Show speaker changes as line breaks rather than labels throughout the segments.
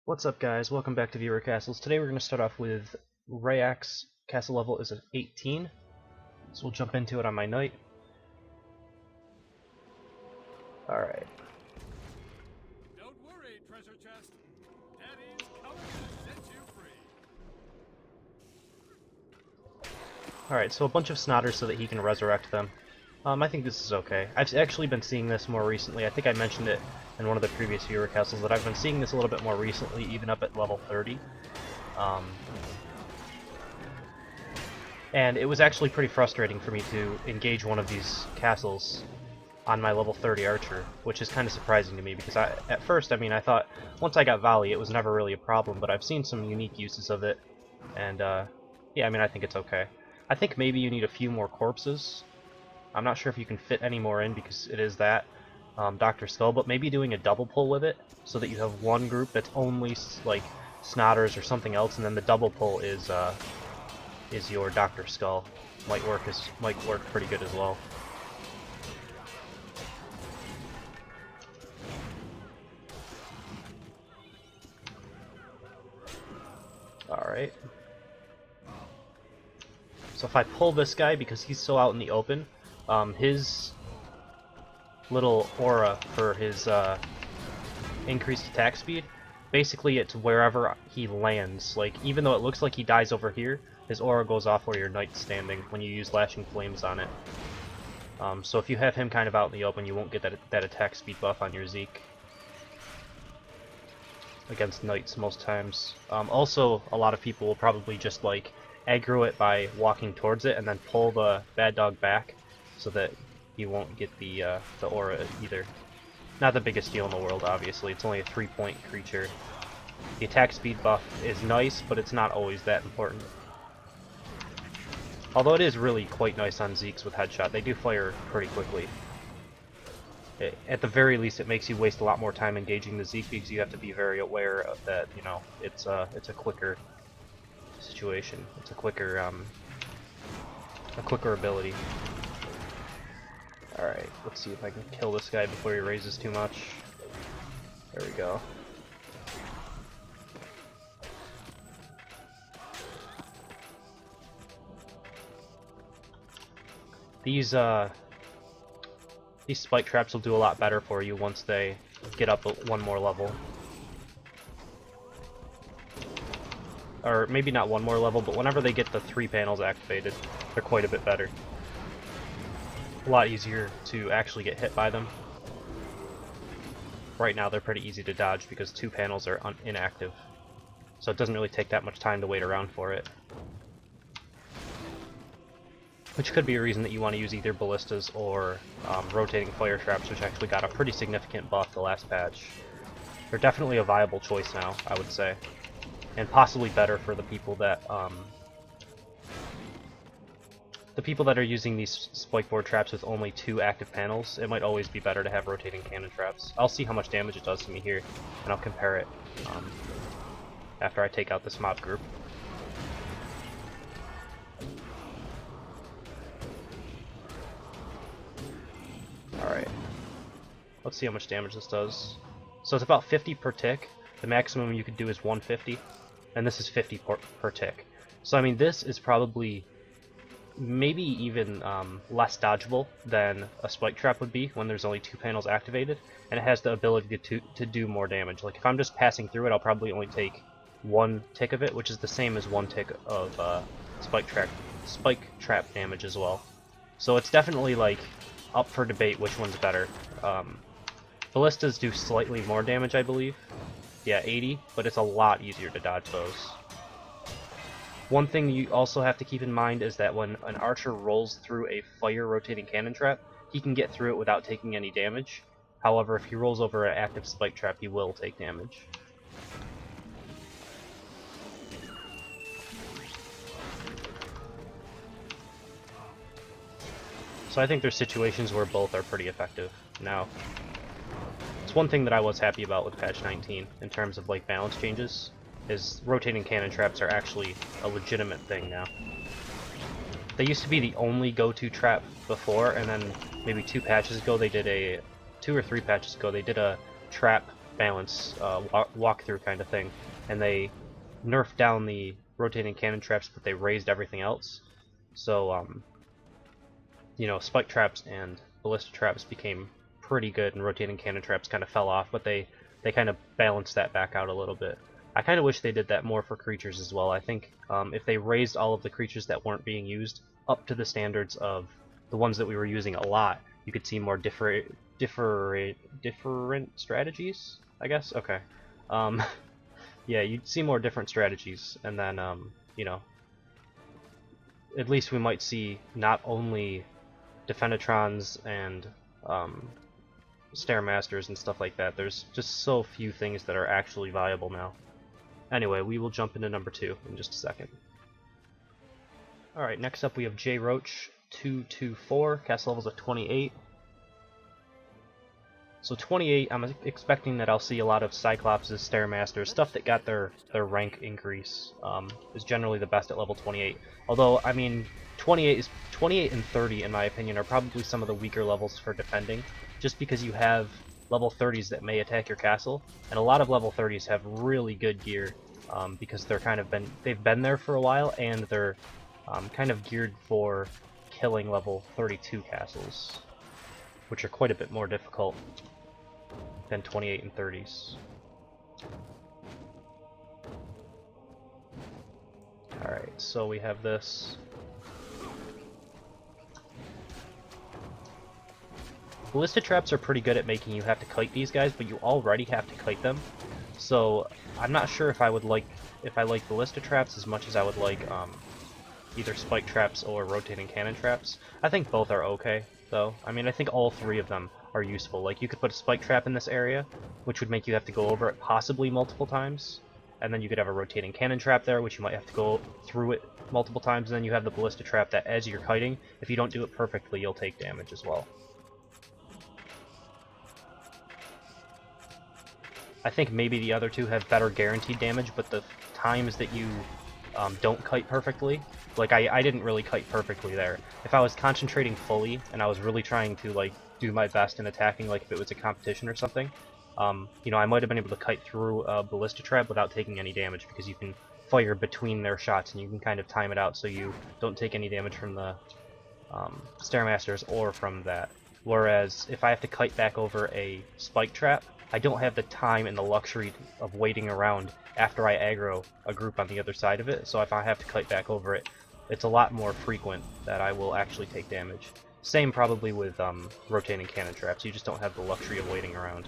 What's up, guys? Welcome back to Viewer Castles. Today we're going to start off with Reyaxe. Castle level is 18, so we'll jump into it on my knight. Alright.
Don't worry, treasure chest. Daddy's coming to set you free.
Alright, so a bunch of snotters so that he can resurrect them. I think this is okay. I've actually been seeing this more recently. I think I mentioned it in one of the previous Viewer Castles that I've been seeing this a little bit more recently, even up at level 30. And it was actually pretty frustrating for me to engage one of these castles on my level 30 archer, which is kind of surprising to me because at first, I thought once I got volley it was never really a problem, but I've seen some unique uses of it, and yeah, I think it's okay. I think maybe you need a few more corpses. I'm not sure if you can fit any more in because it is that Dr. Skull, but maybe doing a double pull with it so that you have one group that's only like snotters or something else, and then the double pull is your Dr. Skull. Might work pretty good as well. Alright. So if I pull this guy, because he's still out in the open, his little aura for his increased attack speed, basically it's wherever he lands. Like, even though it looks like he dies over here, his aura goes off where your knight's standing when you use Lashing Flames on it. So if you have him kind of out in the open, you won't get that attack speed buff on your Zeke against knights most times. Also, a lot of people will probably just like aggro it by walking towards it and then pull the bad dog back so that you won't get the aura either. Not the biggest deal in the world, obviously. It's only a 3-point creature. The attack speed buff is nice, but it's not always that important. Although it is really quite nice on Zeeks with headshot. They do fire pretty quickly. At the very least, it makes you waste a lot more time engaging the Zeke because you have to be very aware of that. You know, it's a quicker situation. It's a quicker ability. Alright, let's see if I can kill this guy before he raises too much. There we go. These spike traps will do a lot better for you once they get up one more level. Or maybe not one more level, but whenever they get the 3 panels activated, they're quite a bit better. A lot easier to actually get hit by them. Right now they're pretty easy to dodge because 2 panels are inactive, so it doesn't really take that much time to wait around for it. Which could be a reason that you want to use either ballistas or rotating fire traps, which actually got a pretty significant buff the last patch. They're definitely a viable choice now, I would say, and possibly better for the people that are using these spike board traps with only 2 active panels. It might always be better to have rotating cannon traps. I'll see how much damage it does to me here, and I'll compare it after I take out this mob group. Alright, let's see how much damage this does. So it's about 50 per tick. The maximum you could do is 150, and this is 50 per tick. So this is probably maybe even less dodgeable than a spike trap would be when there's only 2 panels activated, and it has the ability to do more damage. Like if I'm just passing through it, I'll probably only take 1 tick of it, which is the same as 1 tick of spike trap damage as well. So it's definitely like up for debate which one's better. Ballistas do slightly more damage, I believe. Yeah, 80, but it's a lot easier to dodge those. One thing you also have to keep in mind is that when an archer rolls through a fire rotating cannon trap, he can get through it without taking any damage. However, if he rolls over an active spike trap, he will take damage. So I think there's situations where both are pretty effective. Now, it's one thing that I was happy about with patch 19 in terms of like balance changes, is rotating cannon traps are actually a legitimate thing now. They used to be the only go-to trap before, and then maybe 2 patches ago they did 2 or 3 patches ago they did a trap balance walkthrough kind of thing, and they nerfed down the rotating cannon traps, but they raised everything else. So you know, spike traps and ballista traps became pretty good, and rotating cannon traps kind of fell off, but they kind of balanced that back out a little bit. I kind of wish they did that more for creatures as well. I think if they raised all of the creatures that weren't being used up to the standards of the ones that we were using a lot, you could see more different strategies, I guess? Okay. Yeah, you'd see more different strategies, and then, you know, at least we might see not only Defenetrons and Stairmasters and stuff like that. There's just so few things that are actually viable now. Anyway, we will jump into number 2 in just a second. Alright, next up we have J Roach 224, cast levels of 28. So 28, I'm expecting that I'll see a lot of Cyclopses, Stairmasters, stuff that got their rank increase, is generally the best at level 28. Although, I mean, 28 and 30, in my opinion, are probably some of the weaker levels for defending, just because you have level 30s that may attack your castle, and a lot of level 30s have really good gear, because they've been there for a while, and they're kind of geared for killing level 32 castles, which are quite a bit more difficult than 28 and 30s. Alright, so we have this. Ballista traps are pretty good at making you have to kite these guys, but you already have to kite them. So I'm not sure if I like ballista traps as much as I would like either spike traps or rotating cannon traps. I think both are okay, though. I mean, I think all three of them are useful. Like, you could put a spike trap in this area, which would make you have to go over it possibly multiple times, and then you could have a rotating cannon trap there, which you might have to go through it multiple times, and then you have the ballista trap that, as you're kiting, if you don't do it perfectly, you'll take damage as well. I think maybe the other two have better guaranteed damage, but the times that you don't kite perfectly, like I didn't really kite perfectly there. If I was concentrating fully and I was really trying to like do my best in attacking, like if it was a competition or something, you know, I might have been able to kite through a ballista trap without taking any damage, because you can fire between their shots and you can kind of time it out so you don't take any damage from the Stairmasters or from that. Whereas if I have to kite back over a spike trap, I don't have the time and the luxury of waiting around after I aggro a group on the other side of it, so if I have to kite back over it, it's a lot more frequent that I will actually take damage. Same probably with rotating cannon traps, you just don't have the luxury of waiting around.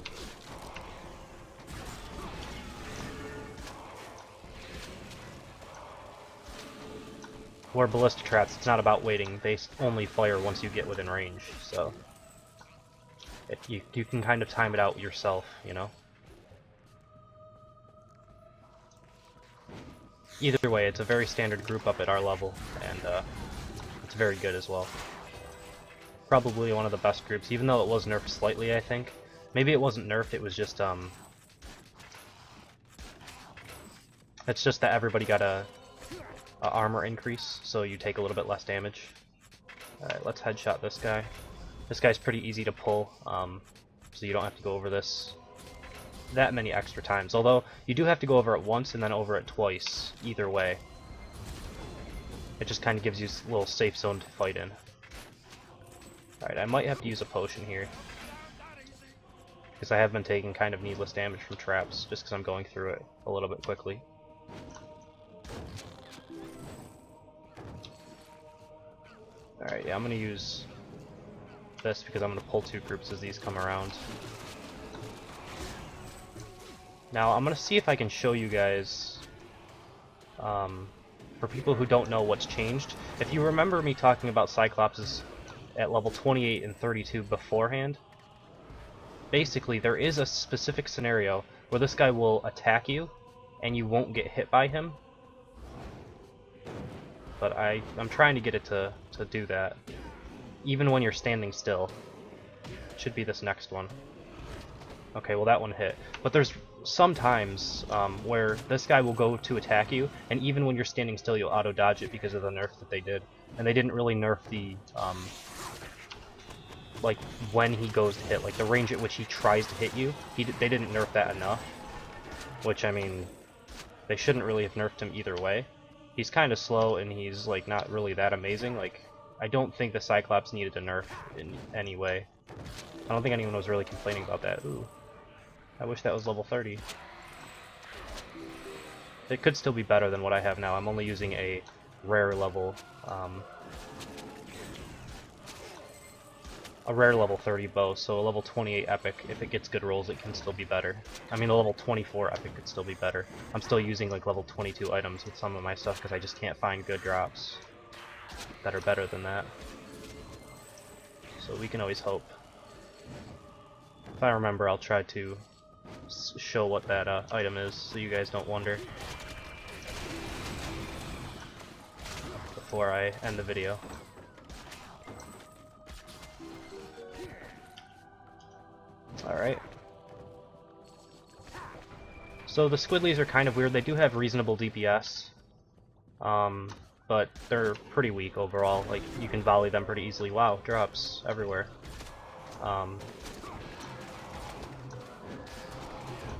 Where ballista traps, it's not about waiting, they only fire once you get within range, so you can kind of time it out yourself, you know? Either way, it's a very standard group up at our level, and it's very good as well. Probably one of the best groups, even though it was nerfed slightly, I think. Maybe it wasn't nerfed, it was just, it's just that everybody got a armor increase, so you take a little bit less damage. Alright, let's headshot this guy. This guy's pretty easy to pull, so you don't have to go over this that many extra times. Although, you do have to go over it once and then over it twice, either way. It just kind of gives you a little safe zone to fight in. Alright, I might have to use a potion here, because I have been taking kind of needless damage from traps, just because I'm going through it a little bit quickly. Alright, yeah, I'm going to use this because I'm going to pull two groups as these come around. Now, I'm going to see if I can show you guys, for people who don't know what's changed. If you remember me talking about Cyclopses at level 28 and 32 beforehand, basically there is a specific scenario where this guy will attack you and you won't get hit by him. But I'm trying to get it to do that, even when you're standing still. It should be this next one. Okay, well that one hit. But there's sometimes where this guy will go to attack you, and even when you're standing still, you'll auto-dodge it because of the nerf that they did. And they didn't really nerf like when he goes to hit, like the range at which he tries to hit you. They didn't nerf that enough, which I mean, they shouldn't really have nerfed him either way. He's kind of slow and he's like not really that amazing. Like I don't think the Cyclops needed a nerf in any way. I don't think anyone was really complaining about that. Ooh, I wish that was level 30. It could still be better than what I have now. I'm only using a rare level, a rare level 30 bow, so a level 28 epic, if it gets good rolls, it can still be better. I mean, a level 24 epic could still be better. I'm still using like level 22 items with some of my stuff because I just can't find good drops that are better than that. So we can always hope. If I remember, I'll try to show what that item is so you guys don't wonder before I end the video. Alright. So the Squidlies are kind of weird. They do have reasonable DPS, but they're pretty weak overall. Like, you can volley them pretty easily. Wow, drops everywhere.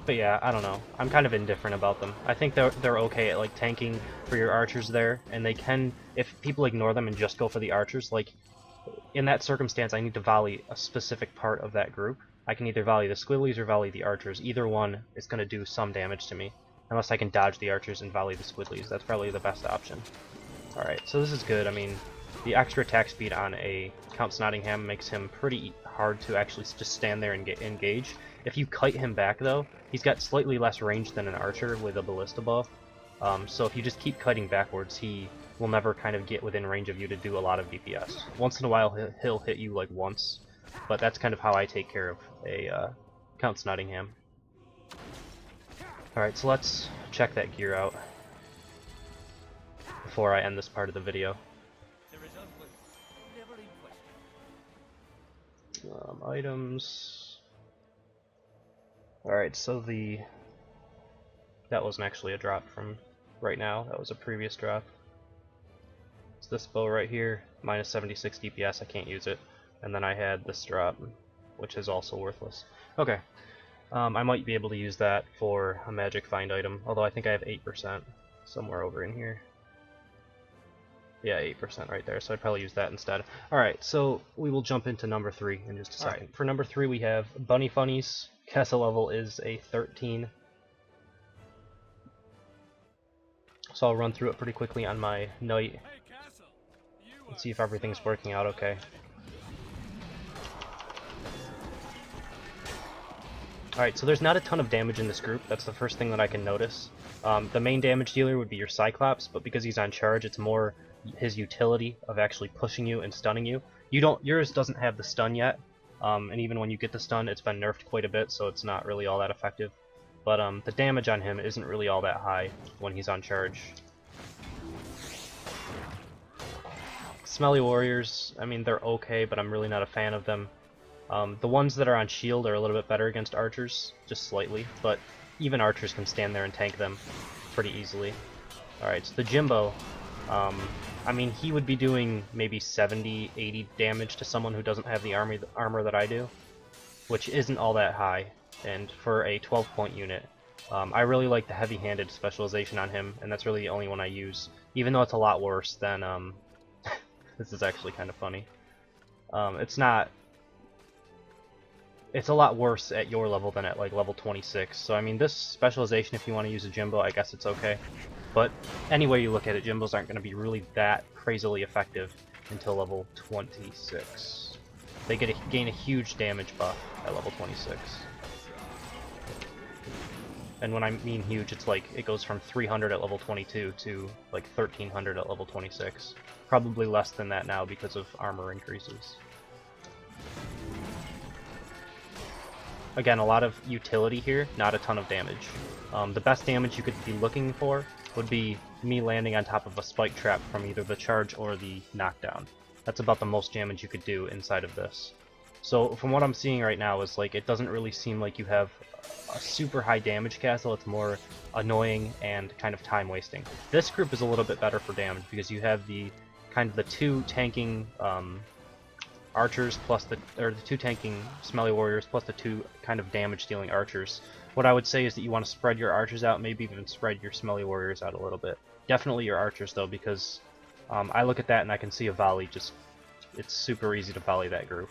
But yeah, I don't know. I'm kind of indifferent about them. I think they're okay at like tanking for your archers there, and they can, if people ignore them and just go for the archers, like in that circumstance I need to volley a specific part of that group. I can either volley the Squidlies or volley the archers. Either one is going to do some damage to me, unless I can dodge the archers and volley the Squidlies. That's probably the best option. Alright, so this is good. I mean, the extra attack speed on a Count Snottingham makes him pretty hard to actually just stand there and engage. If you kite him back though, he's got slightly less range than an archer with a ballista bow. So if you just keep kiting backwards, he will never kind of get within range of you to do a lot of DPS. Once in a while he'll hit you like once, but that's kind of how I take care of a Count Snottingham. Alright, so let's check that gear out before I end this part of the video. Items. Alright, so that wasn't actually a drop from right now, that was a previous drop. It's this bow right here, minus 76 DPS, I can't use it. And then I had this drop, which is also worthless. Okay, I might be able to use that for a magic find item, although I think I have 8% somewhere over in here. Yeah, 8% right there, so I'd probably use that instead. Alright, so we will jump into number 3 in just a second. Right. For number 3 we have BunnyFunnies. Castle level is a 13. So I'll run through it pretty quickly on my knight. Let's see if everything's working out okay. Alright, so there's not a ton of damage in this group. That's the first thing that I can notice. The main damage dealer would be your Cyclops, but because he's on charge, it's more his utility of actually pushing you and stunning you. Yours doesn't have the stun yet, and even when you get the stun, it's been nerfed quite a bit, so it's not really all that effective. But the damage on him isn't really all that high when he's on charge. Smelly Warriors, I mean, they're okay, but I'm really not a fan of them. The ones that are on shield are a little bit better against archers, just slightly, but even archers can stand there and tank them pretty easily. Alright, so the Jimbo, I mean, he would be doing maybe 70, 80 damage to someone who doesn't have the armor that I do, which isn't all that high, and for a 12-point unit. I really like the heavy-handed specialization on him, and that's really the only one I use, even though it's a lot worse than, this is actually kind of funny. It's a lot worse at your level than at like level 26, so I mean this specialization, if you want to use a Jimbo, I guess it's okay. But any way you look at it, Jimbos aren't going to be really that crazily effective until level 26. They gain a huge damage buff at level 26. And when I mean huge, it's like it goes from 300 at level 22 to like 1300 at level 26. Probably less than that now because of armor increases. Again, a lot of utility here, not a ton of damage. The best damage you could be looking for would be me landing on top of a spike trap from either the charge or the knockdown. That's about the most damage you could do inside of this. So from what I'm seeing right now is like it doesn't really seem like you have a super high damage castle, it's more annoying and kind of time wasting. This group is a little bit better for damage because you have the kind of the two tanking archers plus the 2 tanking smelly warriors plus the 2 kind of damage dealing archers. What I would say is that you want to spread your archers out, maybe even spread your smelly warriors out a little bit. Definitely your archers though, because I look at that and I can see a volley just, it's super easy to volley that group.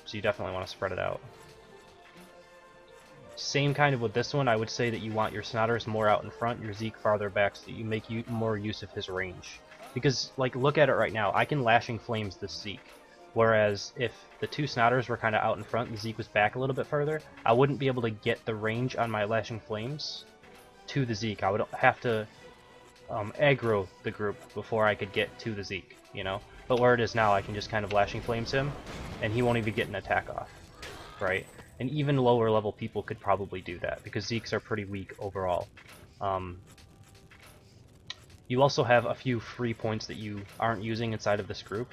So you definitely want to spread it out. Same kind of with this one, I would say that you want your Snotters more out in front, your Zeke farther back, so that you make more use of his range. Because, like, look at it right now, I can Lashing Flames this Zeke. Whereas, if the 2 Snotters were kind of out in front and Zeke was back a little bit further, I wouldn't be able to get the range on my Lashing Flames to the Zeke. I would have to aggro the group before I could get to the Zeke, you know? But where it is now, I can just kind of Lashing Flames him, and he won't even get an attack off, right? And even lower level people could probably do that, because Zekes are pretty weak overall. You also have a few free points that you aren't using inside of this group.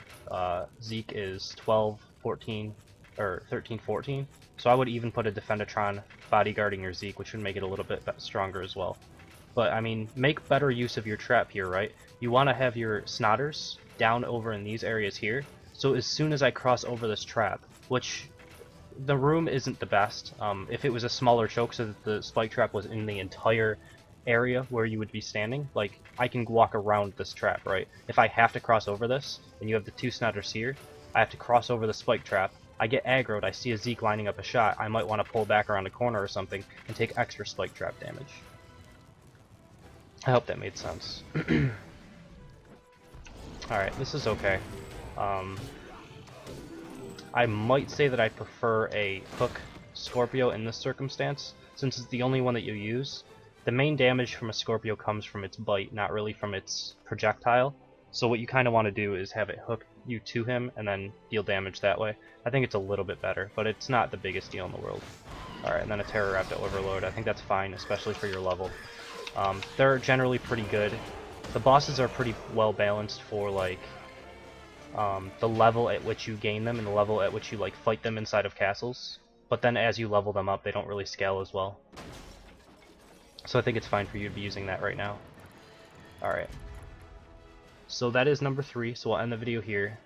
Zeke is 12, 14, or 13, 14. So I would even put a Defendatron bodyguarding your Zeke, which would make it a little bit stronger as well. But, I mean, make better use of your trap here, right? You want to have your Snotters down over in these areas here. So as soon as I cross over this trap, which the room isn't the best. If it was a smaller choke so that the spike trap was in the entire area where you would be standing, like, I can walk around this trap, right? If I have to cross over this, and you have the 2 Snotters here, I have to cross over the spike trap, I get aggroed, I see a Zeke lining up a shot, I might want to pull back around a corner or something and take extra spike trap damage. I hope that made sense. Alright, this is okay. I might say that I prefer a Hook Scorpio in this circumstance, since it's the only one that you use. The main damage from a Scorpio comes from its bite, not really from its projectile. So what you kind of want to do is have it hook you to him and then deal damage that way. I think it's a little bit better, but it's not the biggest deal in the world. Alright, and then a Terror Raptor Overload. I think that's fine, especially for your level. They're generally pretty good. The bosses are pretty well balanced for, like, the level at which you gain them and the level at which you, like, fight them inside of castles. But then as you level them up, they don't really scale as well. So I think it's fine for you to be using that right now. Alright. So that is number 3, so we'll end the video here.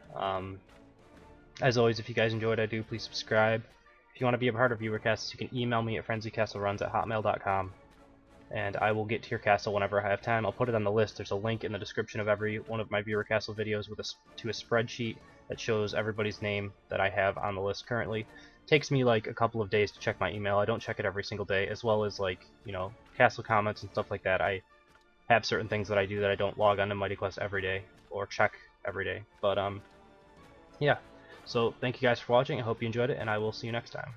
As always, if you guys enjoyed what I do, please subscribe. If you want to be a part of viewercasts, you can email me at frenzycastleruns@hotmail.com. And I will get to your castle whenever I have time. I'll put it on the list. There's a link in the description of every one of my Viewer Castle videos to a spreadsheet that shows everybody's name that I have on the list currently. It takes me like a couple of days to check my email. I don't check it every single day, as well as, like, you know, castle comments and stuff like that. I have certain things that I do that I don't log on to Mighty Quest every day or check every day. But yeah. So thank you guys for watching. I hope you enjoyed it, and I will see you next time.